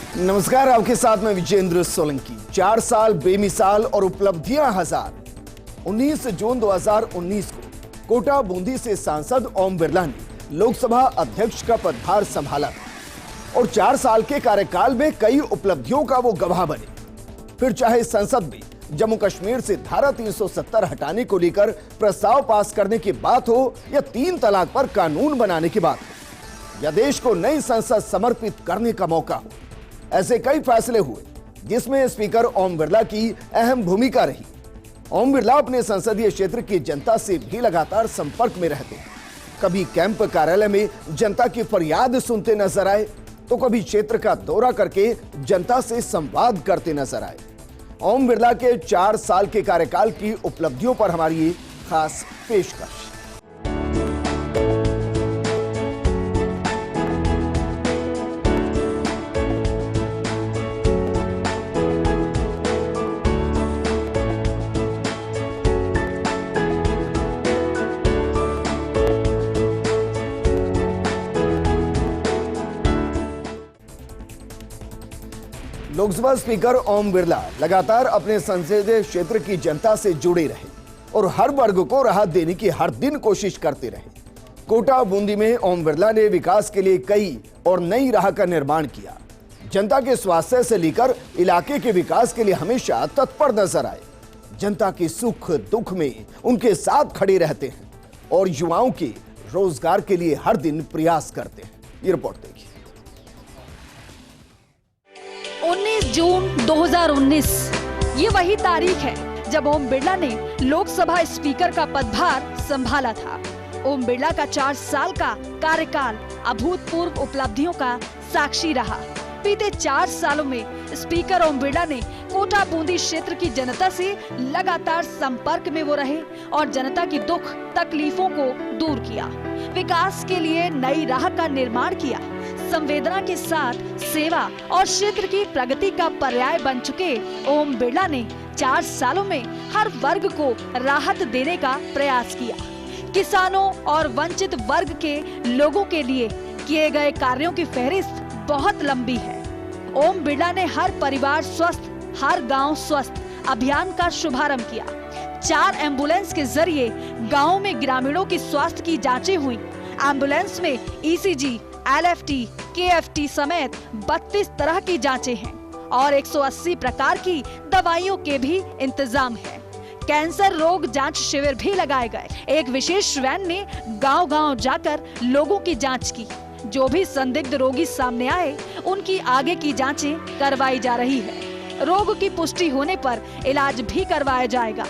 नमस्कार, आपके साथ में विजेंद्र सोलंकी। 4 साल बेमिसाल और उपलब्धियां हजार। 19 जून 2019 को कोटा बूंदी से सांसद ओम बिरला ने लोकसभा अध्यक्ष का पदभार संभाला था और 4 साल के कार्यकाल में कई उपलब्धियों का वो गवाह बने। फिर चाहे संसद में जम्मू कश्मीर से धारा 370 हटाने को लेकर प्रस्ताव पास करने की बात हो या 3 तलाक पर कानून बनाने की बात हो या देश को नई संसद समर्पित करने का मौका हो, ऐसे कई फैसले हुए जिसमें स्पीकर ओम बिरला की अहम भूमिका रही। ओम बिरला अपने संसदीय क्षेत्र की जनता से भी लगातार संपर्क में रहते हैं। कभी कैंप कार्यालय में जनता की फरियाद सुनते नजर आए तो कभी क्षेत्र का दौरा करके जनता से संवाद करते नजर आए। ओम बिरला के 4 साल के कार्यकाल की उपलब्धियों पर हमारी ये खास पेशकश। लोकसभा स्पीकर ओम बिरला लगातार अपने संसदीय क्षेत्र की जनता से जुड़े रहे और हर वर्ग को राहत देने की हर दिन कोशिश करते रहे। कोटा बूंदी में ओम बिरला ने विकास के लिए कई और नई राह का निर्माण किया। जनता के स्वास्थ्य से लेकर इलाके के विकास के लिए हमेशा तत्पर नजर आए। जनता के सुख दुख में उनके साथ खड़े रहते हैं और युवाओं के रोजगार के लिए हर दिन प्रयास करते हैं। ये रिपोर्ट देखिए। 19 जून 2019 ये वही तारीख है जब ओम बिरला ने लोकसभा स्पीकर का पदभार संभाला था। ओम बिरला का 4 साल का कार्यकाल अभूतपूर्व उपलब्धियों का साक्षी रहा। बीते 4 सालों में स्पीकर ओम बिरला ने कोटा बूंदी क्षेत्र की जनता से लगातार संपर्क में वो रहे और जनता की दुख तकलीफों को दूर किया। विकास के लिए नई राह का निर्माण किया। संवेदना के साथ सेवा और क्षेत्र की प्रगति का पर्याय बन चुके ओम बिरला ने 4 सालों में हर वर्ग को राहत देने का प्रयास किया। किसानों और वंचित वर्ग के लोगों के लिए किए गए कार्यों की फहरिस्त बहुत लंबी है। ओम बिरला ने हर परिवार स्वस्थ, हर गांव स्वस्थ अभियान का शुभारंभ किया। 4 एम्बुलेंस के जरिए गाँव में ग्रामीणों की स्वास्थ्य की जाँचें हुई। एम्बुलेंस में ECG, LFT, KFT समेत 32 तरह की जांचें हैं और 180 प्रकार की दवाइयों के भी इंतजाम है। कैंसर रोग जांच शिविर भी लगाए गए। एक विशेष वैन ने गांव-गांव जाकर लोगों की जांच की। जो भी संदिग्ध रोगी सामने आए उनकी आगे की जांचें करवाई जा रही है। रोग की पुष्टि होने पर इलाज भी करवाया जाएगा।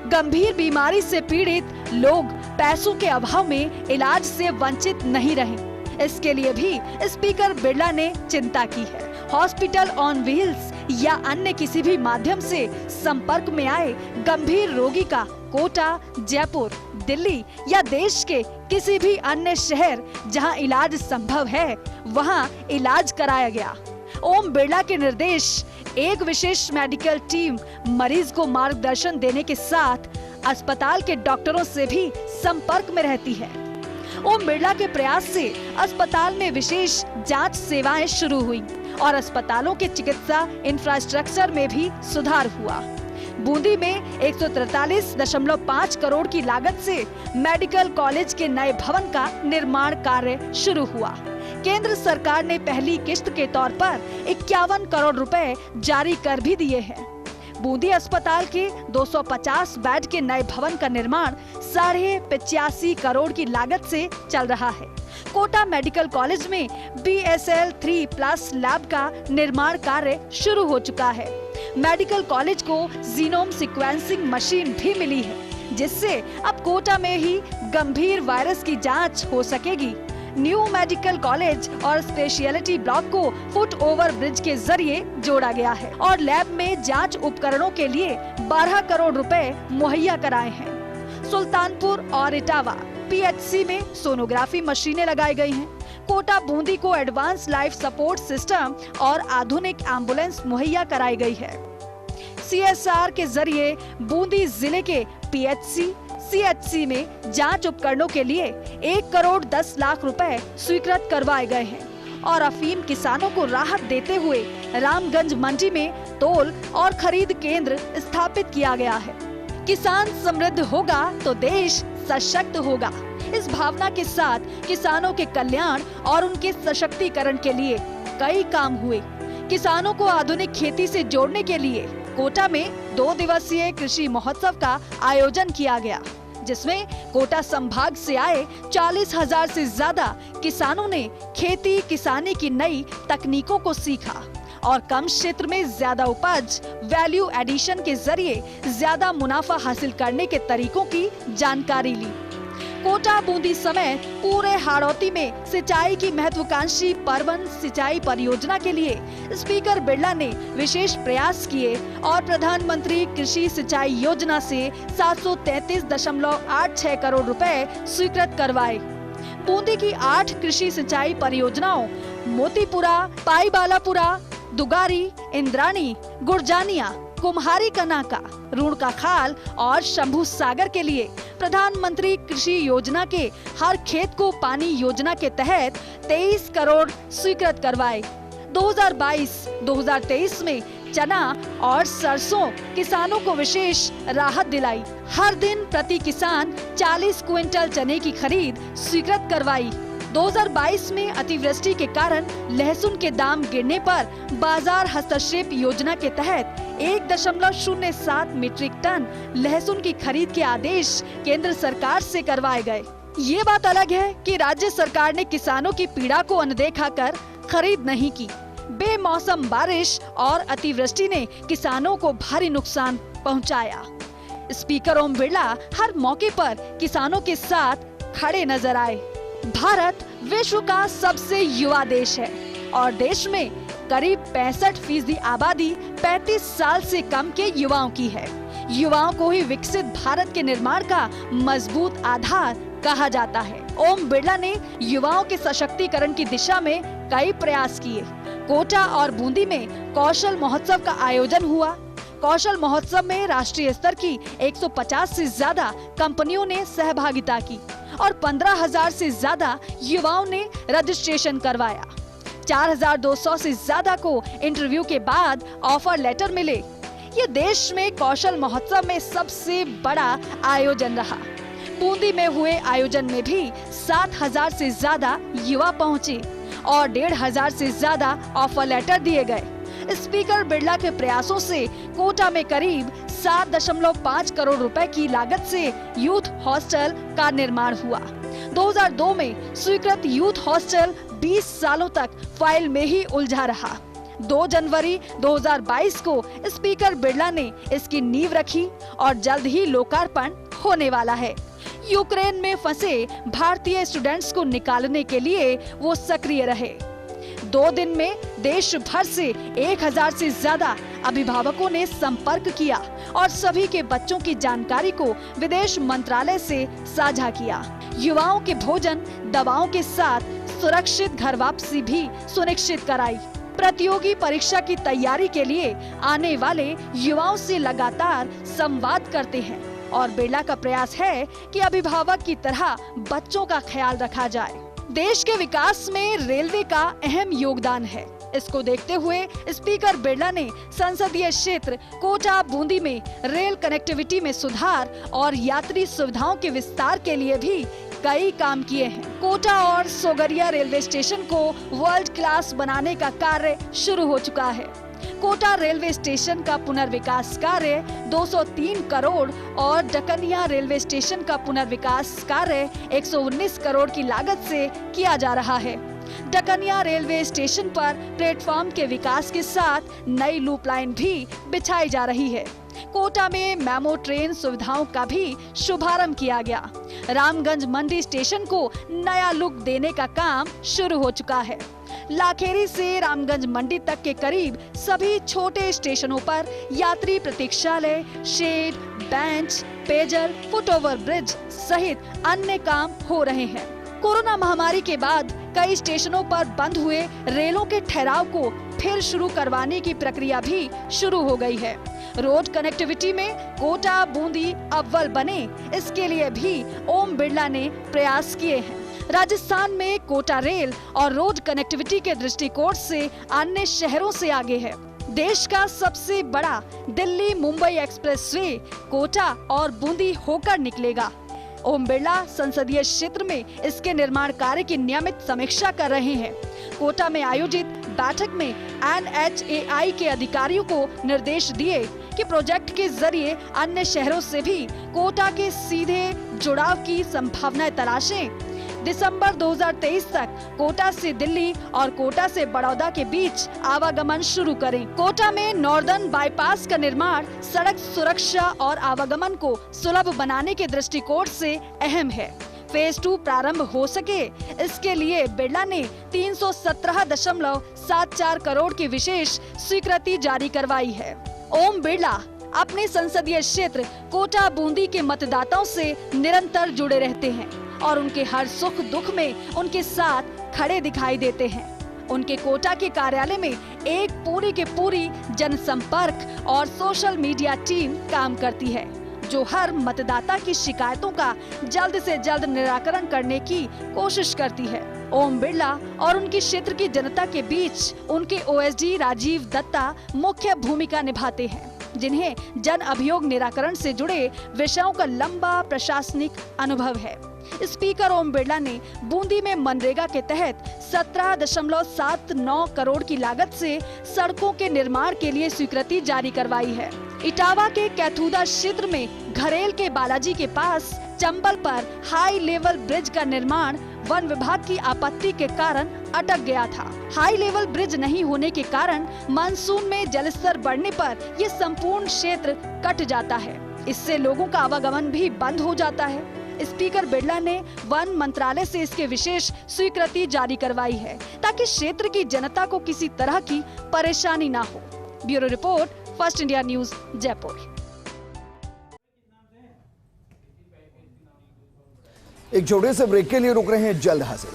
गंभीर बीमारी से पीड़ित लोग पैसों के अभाव में इलाज से वंचित नहीं रहे, इसके लिए भी स्पीकर बिरला ने चिंता की है। हॉस्पिटल ऑन व्हील्स या अन्य किसी भी माध्यम से संपर्क में आए गंभीर रोगी का कोटा, जयपुर, दिल्ली या देश के किसी भी अन्य शहर जहां इलाज संभव है वहां इलाज कराया गया। ओम बिरला के निर्देश, एक विशेष मेडिकल टीम मरीज को मार्गदर्शन देने के साथ अस्पताल के डॉक्टरों से भी संपर्क में रहती है। ओम बिरला के प्रयास से अस्पताल में विशेष जांच सेवाएं शुरू हुई और अस्पतालों के चिकित्सा इंफ्रास्ट्रक्चर में भी सुधार हुआ। बूंदी में 143.5 करोड़ की लागत से मेडिकल कॉलेज के नए भवन का निर्माण कार्य शुरू हुआ। केंद्र सरकार ने पहली किश्त के तौर पर 51 करोड़ रुपए जारी कर भी दिए हैं। बूंदी अस्पताल के 250 बेड के नए भवन का निर्माण 85.5 करोड़ की लागत से चल रहा है। कोटा मेडिकल कॉलेज में BSL 3+ लैब का निर्माण कार्य शुरू हो चुका है। मेडिकल कॉलेज को जीनोम सीक्वेंसिंग मशीन भी मिली है, जिससे अब कोटा में ही गंभीर वायरस की जांच हो सकेगी। न्यू मेडिकल कॉलेज और स्पेशलिटी ब्लॉक को फुट ओवर ब्रिज के जरिए जोड़ा गया है और लैब में जांच उपकरणों के लिए 12 करोड़ रुपए मुहैया कराए हैं। सुल्तानपुर और इटावा PHC में सोनोग्राफी मशीनें लगाई गई हैं। कोटा बूंदी को एडवांस लाइफ सपोर्ट सिस्टम और आधुनिक एम्बुलेंस मुहैया कराई गई है। CSR के जरिए बूंदी जिले के PHC, CHC में जांच उपकरणों के लिए 1 करोड़ 10 लाख रुपए स्वीकृत करवाए गए हैं और अफीम किसानों को राहत देते हुए रामगंज मंडी में तोल और खरीद केंद्र स्थापित किया गया है। किसान समृद्ध होगा तो देश सशक्त होगा। इस भावना के साथ किसानों के कल्याण और उनके सशक्तिकरण के लिए कई काम हुए। किसानों को आधुनिक खेती से जोड़ने के लिए कोटा में 2 दिवसीय कृषि महोत्सव का आयोजन किया गया, जिसमें कोटा संभाग से आए 40,000 से ज्यादा किसानों ने खेती किसानी की नई तकनीकों को सीखा और कम क्षेत्र में ज्यादा उपज, वैल्यू एडिशन के जरिए ज्यादा मुनाफा हासिल करने के तरीकों की जानकारी ली। कोटा बूंदी समेत पूरे हाड़ौती में सिंचाई की महत्वाकांक्षी परवन सिंचाई परियोजना के लिए स्पीकर बिरला ने विशेष प्रयास किए और प्रधानमंत्री कृषि सिंचाई योजना से 733.86 करोड़ रुपए स्वीकृत करवाए। बूंदी की 8 कृषि सिंचाई परियोजनाओं मोतीपुरा, पाईबालापुरा, दुगारी, इंद्राणी, गुरजानिया, कुम्हारी कनाका, रूणका खाल और शंभू सागर के लिए प्रधानमंत्री कृषि योजना के हर खेत को पानी योजना के तहत 23 करोड़ स्वीकृत करवाए। 2022-2023 में चना और सरसों किसानों को विशेष राहत दिलाई। हर दिन प्रति किसान 40 क्विंटल चने की खरीद स्वीकृत करवाई। 2022 में अतिवृष्टि के कारण लहसुन के दाम गिरने पर बाजार हस्तक्षेप योजना के तहत 1.07 मीट्रिक टन लहसुन की खरीद के आदेश केंद्र सरकार से करवाए गए। ये बात अलग है कि राज्य सरकार ने किसानों की पीड़ा को अनदेखा कर खरीद नहीं की। बेमौसम बारिश और अतिवृष्टि ने किसानों को भारी नुकसान पहुंचाया। स्पीकर ओम बिरला हर मौके पर किसानों के साथ खड़े नजर आए। भारत विश्व का सबसे युवा देश है और देश में करीब 65% आबादी 35 साल से कम के युवाओं की है। युवाओं को ही विकसित भारत के निर्माण का मजबूत आधार कहा जाता है। ओम बिरला ने युवाओं के सशक्तिकरण की दिशा में कई प्रयास किए। कोटा और बूंदी में कौशल महोत्सव का आयोजन हुआ। कौशल महोत्सव में राष्ट्रीय स्तर की 150 से ज्यादा कंपनियों ने सहभागिता की और 15,000 से ज्यादा युवाओं ने रजिस्ट्रेशन करवाया। 4,200 से ज्यादा को इंटरव्यू के बाद ऑफर लेटर मिले। ये देश में कौशल महोत्सव में सबसे बड़ा आयोजन रहा। बूंदी में हुए आयोजन में भी 7,000 से ज्यादा युवा पहुँचे और 1,500 से ज्यादा ऑफर लेटर दिए गए। स्पीकर बिरला के प्रयासों से कोटा में करीब 7.5 करोड़ रुपए की लागत से यूथ हॉस्टल का निर्माण हुआ। 2002 में स्वीकृत यूथ हॉस्टल 20 सालों तक फाइल में ही उलझा रहा। 2 जनवरी 2022 को स्पीकर बिरला ने इसकी नींव रखी और जल्द ही लोकार्पण होने वाला है। यूक्रेन में फंसे भारतीय स्टूडेंट्स को निकालने के लिए वो सक्रिय रहे। 2 दिन में देश भर से 1,000 से ज्यादा अभिभावकों ने संपर्क किया और सभी के बच्चों की जानकारी को विदेश मंत्रालय से साझा किया। युवाओं के भोजन, दवाओं के साथ सुरक्षित घर वापसी भी सुनिश्चित कराई। प्रतियोगी परीक्षा की तैयारी के लिए आने वाले युवाओं से लगातार संवाद करते हैं और बिरला का प्रयास है कि अभिभावक की तरह बच्चों का ख्याल रखा जाए। देश के विकास में रेलवे का अहम योगदान है। इसको देखते हुए स्पीकर बिरला ने संसदीय क्षेत्र कोटा बूंदी में रेल कनेक्टिविटी में सुधार और यात्री सुविधाओं के विस्तार के लिए भी कई काम किए हैं। कोटा और सोगरिया रेलवे स्टेशन को वर्ल्ड क्लास बनाने का कार्य शुरू हो चुका है। कोटा रेलवे स्टेशन का पुनर्विकास कार्य 203 करोड़ और डकनिया रेलवे स्टेशन का पुनर्विकास कार्य 119 करोड़ की लागत से किया जा रहा है। डकनिया रेलवे स्टेशन पर प्लेटफॉर्म के विकास के साथ नई लूप लाइन भी बिछाई जा रही है। कोटा में मेमो ट्रेन सुविधाओं का भी शुभारंभ किया गया। रामगंज मंडी स्टेशन को नया लुक देने का काम शुरू हो चुका है। लाखेरी से रामगंज मंडी तक के करीब सभी छोटे स्टेशनों पर यात्री प्रतीक्षालय, शेड, बेंच, पेयजल, फुटओवर ब्रिज सहित अन्य काम हो रहे हैं। कोरोना महामारी के बाद कई स्टेशनों पर बंद हुए रेलों के ठहराव को फिर शुरू करवाने की प्रक्रिया भी शुरू हो गई है। रोड कनेक्टिविटी में कोटा बूंदी अव्वल बने, इसके लिए भी ओम बिरला ने प्रयास किए हैं। राजस्थान में कोटा रेल और रोड कनेक्टिविटी के दृष्टिकोण से अन्य शहरों से आगे है। देश का सबसे बड़ा दिल्ली मुंबई एक्सप्रेसवे कोटा और बूंदी होकर निकलेगा। ओम बिरला संसदीय क्षेत्र में इसके निर्माण कार्य की नियमित समीक्षा कर रहे हैं। कोटा में आयोजित बैठक में NHAI के अधिकारियों को निर्देश दिए कि प्रोजेक्ट के जरिए अन्य शहरों से भी कोटा के सीधे जुड़ाव की संभावनाएं तलाशें। दिसंबर 2023 तक कोटा से दिल्ली और कोटा से बड़ौदा के बीच आवागमन शुरू करें। कोटा में नॉर्दर्न बाईपास का निर्माण सड़क सुरक्षा और आवागमन को सुलभ बनाने के दृष्टिकोण से अहम है। फेज 2 प्रारंभ हो सके, इसके लिए बिरला ने 317.74 करोड़ की विशेष स्वीकृति जारी करवाई है। ओम बिरला अपने संसदीय क्षेत्र कोटा बूंदी के मतदाताओं से निरंतर जुड़े रहते हैं और उनके हर सुख दुख में उनके साथ खड़े दिखाई देते हैं। उनके कोटा के कार्यालय में एक पूरी की पूरी जनसंपर्क और सोशल मीडिया टीम काम करती है, जो हर मतदाता की शिकायतों का जल्द से जल्द निराकरण करने की कोशिश करती है। ओम बिरला और उनके क्षेत्र की जनता के बीच उनके OSD राजीव दत्ता मुख्य भूमिका निभाते हैं, जिन्हें जन अभियोग निराकरण से जुड़े विषयों का लंबा प्रशासनिक अनुभव है। स्पीकर ओम बिरला ने बूंदी में मनरेगा के तहत 17.79 करोड़ की लागत से सड़कों के निर्माण के लिए स्वीकृति जारी करवाई है। इटावा के कैथुदा क्षेत्र में घरेल के बालाजी के पास चंबल पर हाई लेवल ब्रिज का निर्माण वन विभाग की आपत्ति के कारण अटक गया था। हाई लेवल ब्रिज नहीं होने के कारण मानसून में जलस्तर बढ़ने पर यह संपूर्ण क्षेत्र कट जाता है। इससे लोगों का आवागमन भी बंद हो जाता है। स्पीकर बिरला ने वन मंत्रालय से इसके विशेष स्वीकृति जारी करवाई है, ताकि क्षेत्र की जनता को किसी तरह की परेशानी ना हो। Bureau report, first India news, Jaipur. एक छोटे से ब्रेक के लिए रुक रहे हैं, जल्द हाजिर।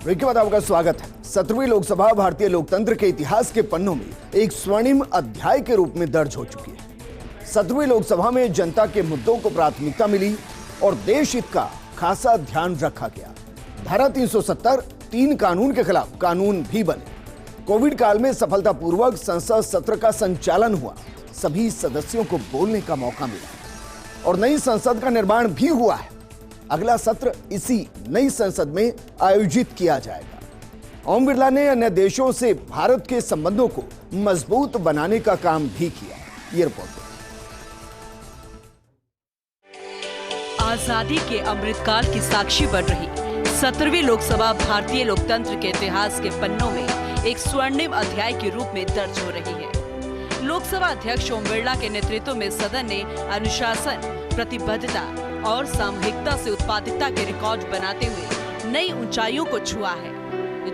ब्रेक के बाद आपका स्वागत है। 17वीं लोकसभा भारतीय लोकतंत्र के इतिहास के पन्नों में एक स्वर्णिम अध्याय के रूप में दर्ज हो चुकी है। 17वीं लोकसभा में जनता के मुद्दों को प्राथमिकता मिली और देश हित का खासा ध्यान रखा गया। धारा 370 3 कानून के खिलाफ कानून भी बने। कोविड काल में सफलतापूर्वक संसद सत्र का संचालन हुआ। सभी सदस्यों को बोलने का मौका मिला और नई संसद का निर्माण भी हुआ है। अगला सत्र इसी नई संसद में आयोजित किया जाएगा। ओम बिरला ने अन्य देशों से भारत के संबंधों को मजबूत बनाने का काम भी किया। ये रिपोर्ट। आजादी के अमृतकाल की साक्षी बन रही 17वीं लोकसभा भारतीय लोकतंत्र के इतिहास के पन्नों में एक स्वर्णिम अध्याय के रूप में दर्ज हो रही है। लोकसभा अध्यक्ष ओम बिरला के नेतृत्व में सदन ने अनुशासन, प्रतिबद्धता और सामूहिकता से उत्पादकता के रिकॉर्ड बनाते हुए नई ऊंचाइयों को छुआ है।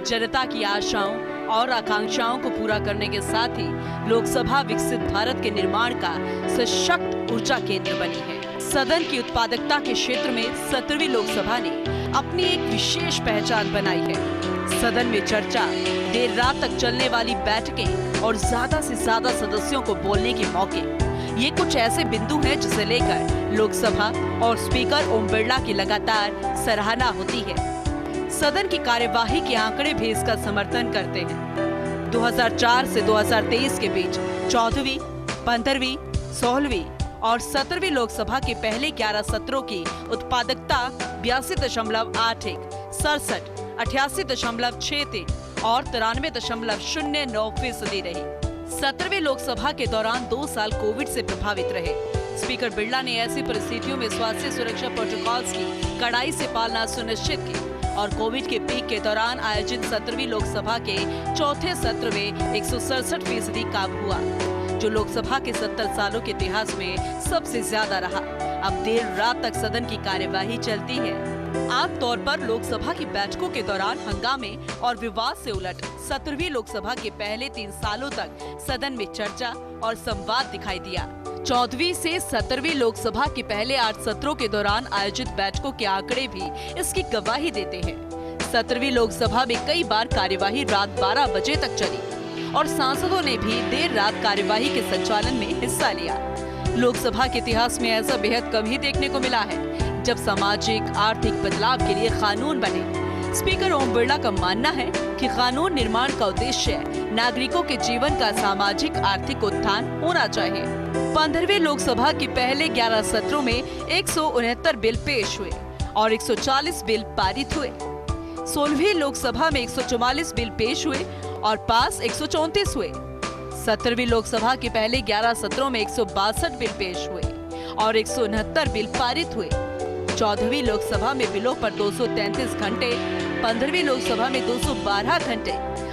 जनता की आशाओं और आकांक्षाओं को पूरा करने के साथ ही लोकसभा विकसित भारत के निर्माण का सशक्त ऊर्जा केंद्र बनी है। सदन की उत्पादकता के क्षेत्र में 17वीं लोकसभा ने अपनी एक विशेष पहचान बनाई है। सदन में चर्चा, देर रात तक चलने वाली बैठकें और ज्यादा से ज्यादा सदस्यों को बोलने के मौके, ये कुछ ऐसे बिंदु हैं जिसे लेकर लोकसभा और स्पीकर ओम बिरला की लगातार सराहना होती है। सदन की कार्यवाही के आंकड़े भी इसका समर्थन करते हैं। 2004 से 2023 के बीच 14वीं, 15वीं, 16वीं और 17वीं लोकसभा के पहले 11 सत्रों की उत्पादकता 82.81, 67, 88.63 और 93.09% रही। 17वीं लोकसभा के दौरान 2 साल कोविड से प्रभावित रहे। स्पीकर बिरला ने ऐसी परिस्थितियों में स्वास्थ्य सुरक्षा प्रोटोकॉल्स की कड़ाई से पालना सुनिश्चित की और कोविड के पीक के दौरान आयोजित 17वीं लोकसभा के चौथे सत्र में 167% काम हुआ, जो लोकसभा के 70 सालों के इतिहास में सबसे ज्यादा रहा। अब देर रात तक सदन की कार्यवाही चलती है। आमतौर पर लोकसभा की बैठकों के दौरान हंगामे और विवाद से उलट 17वीं लोकसभा के पहले 3 सालों तक सदन में चर्चा और संवाद दिखाई दिया। 14वीं से 17वीं लोकसभा के पहले 8 सत्रों के दौरान आयोजित बैठकों के आंकड़े भी इसकी गवाही देते हैं। 17वीं लोकसभा में कई बार कार्यवाही रात 12 बजे तक चली और सांसदों ने भी देर रात कार्यवाही के संचालन में हिस्सा लिया। लोकसभा के इतिहास में ऐसा बेहद कम ही देखने को मिला है जब सामाजिक आर्थिक बदलाव के लिए कानून बने। स्पीकर ओम बिरला का मानना है कि कानून निर्माण का उद्देश्य नागरिकों के जीवन का सामाजिक आर्थिक उत्थान होना चाहिए। 15वीं लोकसभा के पहले 11 सत्रों में 169 बिल पेश हुए और 140 बिल पारित हुए। 16वीं लोकसभा में 144 बिल पेश हुए और पास 134 हुए। 17वीं लोकसभा के पहले 11 सत्रों में 162 बिल पेश हुए और 169 बिल पारित हुए। 14वीं लोकसभा में बिलों पर 233 घंटे, 15वीं लोकसभा में 212 घंटे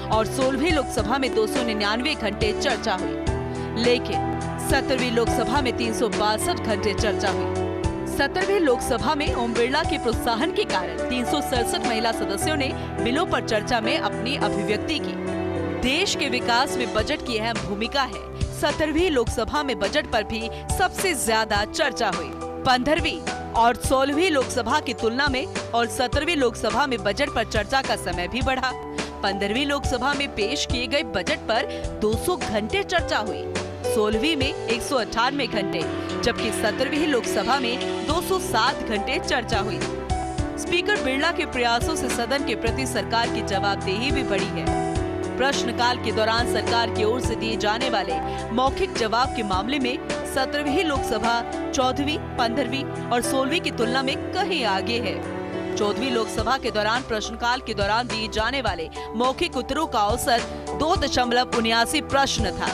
और 16वीं लोकसभा में 299 घंटे चर्चा हुई, लेकिन 17वीं लोकसभा में 362 घंटे चर्चा हुई। 17वीं लोकसभा में ओम बिरला के प्रोत्साहन के कारण 367 महिला सदस्यों ने बिलों पर चर्चा में अपनी अभिव्यक्ति की। देश के विकास में बजट की अहम भूमिका है। 17वीं लोकसभा में बजट पर भी सबसे ज्यादा चर्चा हुई। 15वीं और 16वीं लोकसभा की तुलना में और 17वीं लोकसभा में बजट पर चर्चा का समय भी बढ़ा। 15वीं लोकसभा में पेश किए गए बजट पर 200 घंटे चर्चा हुई, 16वीं में 198 घंटे, जबकि 17वीं लोकसभा में 207 घंटे चर्चा हुई। स्पीकर बिरला के प्रयासों से सदन के प्रति सरकार की जवाबदेही भी बढ़ी है। प्रश्नकाल के दौरान सरकार की ओर से दिए जाने वाले मौखिक जवाब के मामले में 17वीं लोकसभा 14वीं, 15वीं और 16वीं की तुलना में कहीं आगे है। 14वीं लोकसभा के दौरान प्रश्नकाल के दौरान दिए जाने वाले मौखिक उत्तरों का औसत 2.79 प्रश्न था।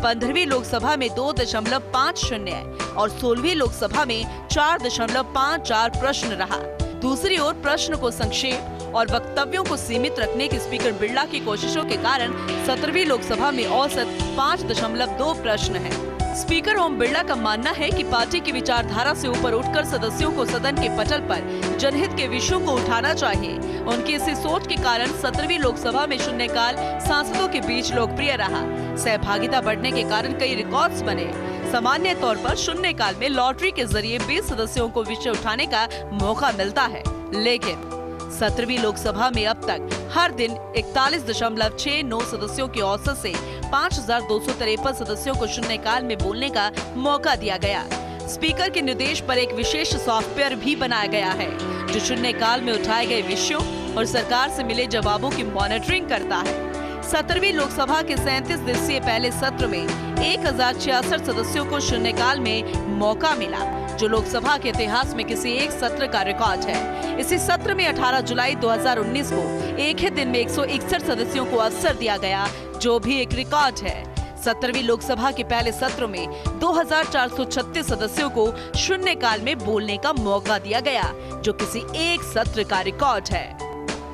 15वीं लोकसभा में 2.50 और 16वीं लोकसभा में 4.54 प्रश्न रहा। दूसरी ओर प्रश्न को संक्षेप और वक्तव्यों को सीमित रखने की स्पीकर बिरला की कोशिशों के कारण 17वीं लोकसभा में औसत 5.2 प्रश्न है। स्पीकर ओम बिरला का मानना है कि पार्टी की विचारधारा से ऊपर उठकर सदस्यों को सदन के पटल पर जनहित के विषयों को उठाना चाहिए। उनकी इसी सोच के कारण 17वीं लोकसभा में शून्यकाल सांसदों के बीच लोकप्रिय रहा। सहभागिता बढ़ने के कारण कई रिकॉर्ड्स बने। सामान्य तौर पर शून्यकाल में लॉटरी के जरिए 20 सदस्यों को विषय उठाने का मौका मिलता है, लेकिन 17वीं लोकसभा में अब तक हर दिन 41.69 सदस्यों की औसत से 5,253 सदस्यों को शून्यकाल में बोलने का मौका दिया गया। स्पीकर के निर्देश पर एक विशेष सॉफ्टवेयर भी बनाया गया है, जो शून्यकाल में उठाए गए विषयों और सरकार से मिले जवाबों की मॉनिटरिंग करता है। 17वीं लोकसभा के 37 दिवसीय पहले सत्र में 1066 सदस्यों को शून्यकाल में मौका मिला, जो लोकसभा के इतिहास में किसी एक सत्र का रिकॉर्ड है। इसी सत्र में 18 जुलाई 2019 को एक ही दिन में 161 सदस्यों को अवसर दिया गया, जो भी एक रिकॉर्ड है। 17वीं लोकसभा के पहले सत्र में 2436 सदस्यों को शून्यकाल में बोलने का मौका दिया गया, जो किसी एक सत्र का रिकॉर्ड है।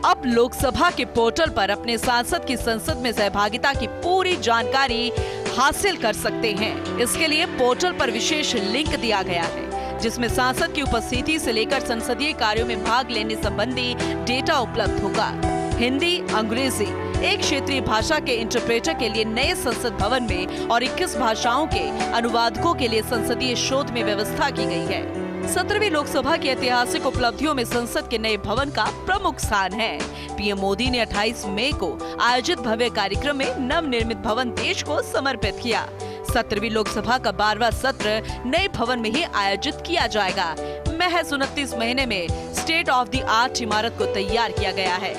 अब लोकसभा के पोर्टल पर अपने सांसद की संसद में सहभागिता की पूरी जानकारी हासिल कर सकते हैं। इसके लिए पोर्टल पर विशेष लिंक दिया गया है, जिसमें सांसद की उपस्थिति से लेकर संसदीय कार्यों में भाग लेने संबंधी डेटा उपलब्ध होगा। हिंदी, अंग्रेजी, एक क्षेत्रीय भाषा के इंटरप्रेटर के लिए नए संसद भवन में और 21 भाषाओं के अनुवादकों के लिए संसदीय शोध में व्यवस्था की गई है। 17वीं लोकसभा की ऐतिहासिक उपलब्धियों में संसद के नए भवन का प्रमुख स्थान है। पीएम मोदी ने 28 मई को आयोजित भव्य कार्यक्रम में नवनिर्मित भवन देश को समर्पित किया। 17वीं लोकसभा का 12वां सत्र नए भवन में ही आयोजित किया जाएगा। महज 29 महीने में स्टेट ऑफ द आर्ट इमारत को तैयार किया गया है।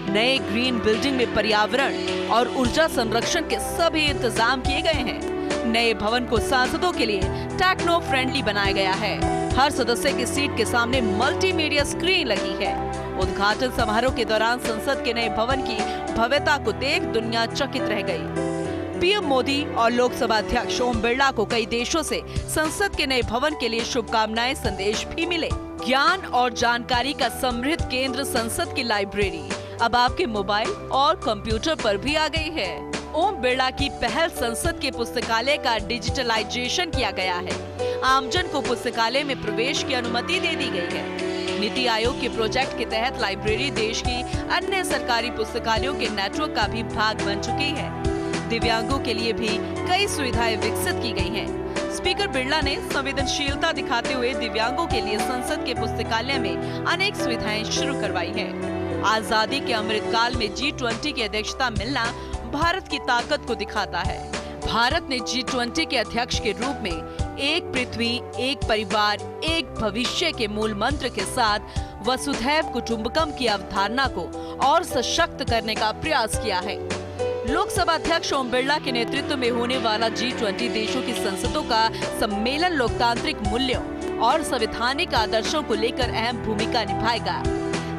नए ग्रीन बिल्डिंग में पर्यावरण और ऊर्जा संरक्षण के सभी इंतजाम किए गए हैं। नए भवन को सांसदों के लिए टेक्नो फ्रेंडली बनाया गया है। हर सदस्य की सीट के सामने मल्टीमीडिया स्क्रीन लगी है। उद्घाटन समारोह के दौरान संसद के नए भवन की भव्यता को देख दुनिया चकित रह गई। पीएम मोदी और लोकसभा अध्यक्ष ओम बिरला को कई देशों से संसद के नए भवन के लिए शुभकामनाएं संदेश भी मिले। ज्ञान और जानकारी का समृद्ध केंद्र संसद की लाइब्रेरी अब आपके मोबाइल और कंप्यूटर पर भी आ गई है। ओम बिरला की पहल संसद के पुस्तकालय का डिजिटलाइजेशन किया गया है। आमजन को पुस्तकालय में प्रवेश की अनुमति दे दी गई है। नीति आयोग के प्रोजेक्ट के तहत लाइब्रेरी देश की अन्य सरकारी पुस्तकालयों के नेटवर्क का भी भाग बन चुकी है। दिव्यांगों के लिए भी कई सुविधाएं विकसित की गई हैं। स्पीकर बिरला ने संवेदनशीलता दिखाते हुए दिव्यांगों के लिए संसद के पुस्तकालय में अनेक सुविधाएं शुरू करवाई हैं। आजादी के अमृत काल में G20 की अध्यक्षता मिलना भारत की ताकत को दिखाता है। भारत ने G20 के अध्यक्ष के रूप में एक पृथ्वी, एक परिवार, एक भविष्य के मूल मंत्र के साथ वसुधैव कुटुंबकम की अवधारणा को और सशक्त करने का प्रयास किया है। लोकसभा अध्यक्ष ओम बिरला के नेतृत्व में होने वाला G20 देशों की संसदों का सम्मेलन लोकतांत्रिक मूल्यों और संवैधानिक आदर्शों को लेकर अहम भूमिका निभाएगा।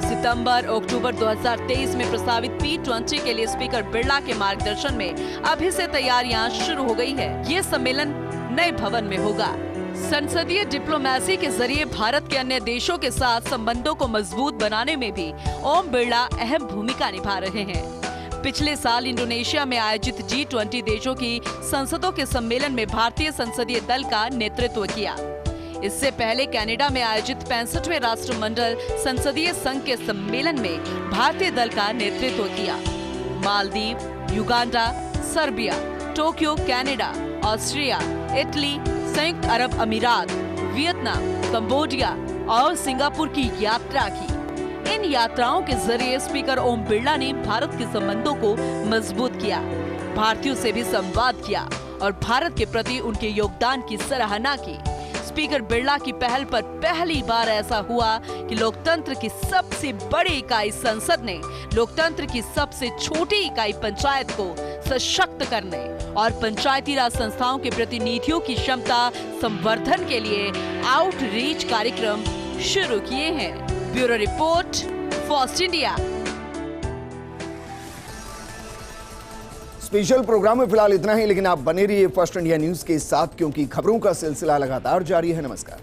सितंबर-अक्टूबर 2023 में प्रस्तावित P20 के लिए स्पीकर बिरला के मार्गदर्शन में अभी से तैयारियां शुरू हो गई है। ये सम्मेलन नए भवन में होगा। संसदीय डिप्लोमेसी के जरिए भारत के अन्य देशों के साथ संबंधों को मजबूत बनाने में भी ओम बिरला अहम भूमिका निभा रहे हैं। पिछले साल इंडोनेशिया में आयोजित G20 देशों की संसदों के सम्मेलन में भारतीय संसदीय दल का नेतृत्व किया। इससे पहले कनाडा में आयोजित 65वें राष्ट्रमंडल संसदीय संघ के सम्मेलन में भारतीय दल का नेतृत्व किया। Maldives, Uganda, Serbia, Tokyo, Canada, Austria, Italy, संयुक्त अरब अमीरात, वियतनाम, कंबोडिया और सिंगापुर की यात्रा की। इन यात्राओं के जरिए स्पीकर ओम बिरला ने भारत के संबंधों को मजबूत किया, भारतीयों से भी संवाद किया और भारत के प्रति उनके योगदान की सराहना की। स्पीकर बिरला की पहल पर पहली बार ऐसा हुआ कि लोकतंत्र की सबसे बड़ी इकाई संसद ने लोकतंत्र की सबसे छोटी इकाई पंचायत को सशक्त करने और पंचायती राज संस्थाओं के प्रतिनिधियों की क्षमता संवर्धन के लिए आउटरीच कार्यक्रम शुरू किए हैं। Bureau report, first India. Special programme में फिलहाल इतना ही, लेकिन आप बने रहिए फर्स्ट इंडिया न्यूज के साथ, क्योंकि खबरों का सिलसिला लगातार जारी है। नमस्कार।